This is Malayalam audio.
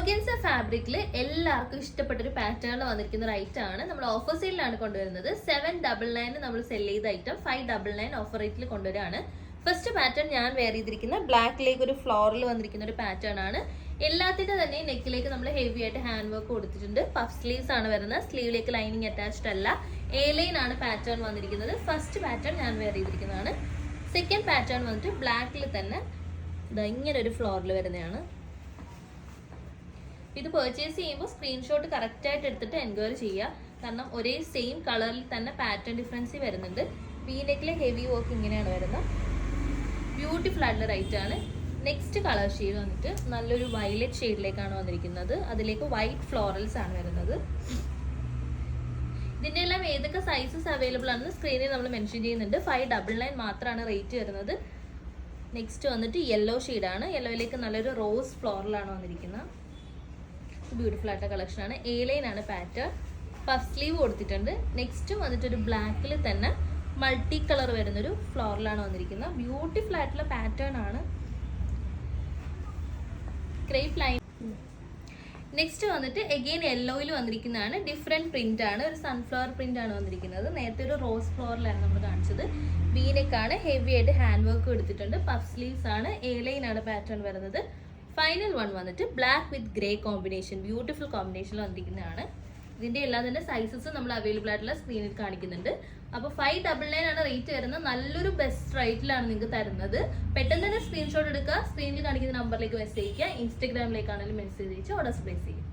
ഓർഗൻസ ഫാബ്രിക്കിൽ എല്ലാവർക്കും ഇഷ്ടപ്പെട്ട ഒരു പാറ്റേണിൽ വന്നിരിക്കുന്ന ഒരു ഐറ്റം ആണ്. നമ്മൾ ഓഫർ സെയിലാണ് കൊണ്ടുവരുന്നത്. 799 നമ്മൾ സെൽ ചെയ്ത ഐറ്റം 599 ഓഫർ റേറ്റിൽ കൊണ്ടുവരാണ്. ഫസ്റ്റ് പാറ്റേൺ ഞാൻ വെയർ ചെയ്തിരിക്കുന്ന ബ്ലാക്കിലേക്ക് ഒരു ഫ്ലോറിൽ വന്നിരിക്കുന്ന ഒരു പാറ്റേൺ ആണ്. എല്ലാത്തിന്റെ തന്നെ നെക്കിലേക്ക് നമ്മൾ ഹെവി ആയിട്ട് ഹാൻഡ് വർക്ക് കൊടുത്തിട്ടുണ്ട്. പഫ് സ്ലീവ്സ് ആണ് വരുന്നത്. സ്ലീവിലേക്ക് ലൈനിങ് അറ്റാച്ച്ഡ് അല്ല. എ ലൈൻ ആണ് പാറ്റേൺ വന്നിരിക്കുന്നത്. ഫസ്റ്റ് പാറ്റേൺ ഞാൻ വെയർ ചെയ്തിരിക്കുന്നതാണ്. സെക്കൻഡ് പാറ്റേൺ വന്നിട്ട് ബ്ലാക്കിൽ തന്നെ ഇങ്ങനെ ഒരു ഫ്ലോറിൽ വരുന്നതാണ്. ഇത് പർച്ചേസ് ചെയ്യുമ്പോൾ സ്ക്രീൻഷോട്ട് കറക്റ്റ് ആയിട്ട് എടുത്തിട്ട് എൻക്വയറി ചെയ്യുക. കാരണം ഒരേ സെയിം കളറിൽ തന്നെ പാറ്റേൺ ഡിഫറൻസ് വരുന്നുണ്ട്. വി നെക്കിലെ ഹെവി വർക്ക് ഇങ്ങനെയാണ് വരുന്നത്. ബ്യൂട്ടിഫുൾ ആയിട്ടുള്ള റൈറ്റ് ആണ്. നെക്സ്റ്റ് കളർ ഷെയ്ഡ് വന്നിട്ട് നല്ലൊരു വയലറ്റ് ഷെയ്ഡിലേക്കാണ് വന്നിരിക്കുന്നത്. അതിലേക്ക് വൈറ്റ് ഫ്ലോറൽസ് ആണ് വരുന്നത്. ഇതിൻ്റെ എല്ലാം ഏതൊക്കെ സൈസസ് അവൈലബിൾ ആണെന്ന് സ്ക്രീനിൽ നമ്മൾ മെൻഷൻ ചെയ്യുന്നുണ്ട്. 599 മാത്രമാണ് റേറ്റ് വരുന്നത്. നെക്സ്റ്റ് വന്നിട്ട് യെല്ലോ ഷെയ്ഡാണ്. യെല്ലോയിലേക്ക് നല്ലൊരു റോസ് ഫ്ലോറലാണ് വന്നിരിക്കുന്നത്. ബ്യൂട്ടിഫുൾ ആയിട്ട് കളക്ഷൻ ആണ്. എ ലൈൻ ആണ് പാറ്റേൺ. പഫ് സ്ലീവ് കൊടുത്തിട്ടുണ്ട്. നെക്സ്റ്റ് വന്നിട്ട് ഒരു ബ്ലാക്കിൽ തന്നെ മൾട്ടി കളർ വരുന്നൊരു ഫ്ലോറിലാണ് വന്നിരിക്കുന്നത്. ബ്യൂട്ടിഫുൾ ആയിട്ടുള്ള പാറ്റേൺ ആണ്. Crepe line. നെക്സ്റ്റ് വന്നിട്ട് എഗെയിൻ യെല്ലോയിൽ വന്നിരിക്കുന്നതാണ്. ഡിഫറെൻറ്റ് പ്രിന്റ് ആണ്. ഒരു സൺഫ്ലവർ പ്രിന്റ് ആണ് വന്നിരിക്കുന്നത്. നേരത്തെ ഒരു റോസ് ഫ്ലോറിലാണ് നമ്മൾ കാണിച്ചത്. വീനെക്കാണ്. ഹെവി ആയിട്ട് ഹാൻഡ് വർക്ക് എടുത്തിട്ടുണ്ട്. പഫ് സ്ലീവ്സ് ആണ്. എ ലൈൻ ആണ് പാറ്റേൺ വരുന്നത്. ഫൈനൽ വൺ വന്നിട്ട് black with grey combination. Beautiful കോമ്പിനേഷനിൽ വന്നിരിക്കുന്നതാണ്. ഇതിൻ്റെ എല്ലാം തന്നെ സൈസസ് നമ്മൾ അവൈലബിൾ ആയിട്ടുള്ള സ്ക്രീനിൽ കാണിക്കുന്നുണ്ട്. അപ്പോൾ 599 ആണ് റേറ്റ് വരുന്നത്. നല്ലൊരു ബെസ്റ്റ് റേറ്റിലാണ് നിങ്ങൾക്ക് തരുന്നത്. പെട്ടെന്ന് തന്നെ സ്ക്രീൻഷോട്ട് എടുക്കുക. സ്ക്രീനിൽ കാണിക്കുന്ന നമ്പറിലേക്ക് മെസ്സേജ് ചെയ്യുക. ഇൻസ്റ്റാഗ്രാമിലേക്കാണെങ്കിലും മെസ്സേജ് അയച്ച് ഓർഡർ പ്ലേസ് ചെയ്യുക.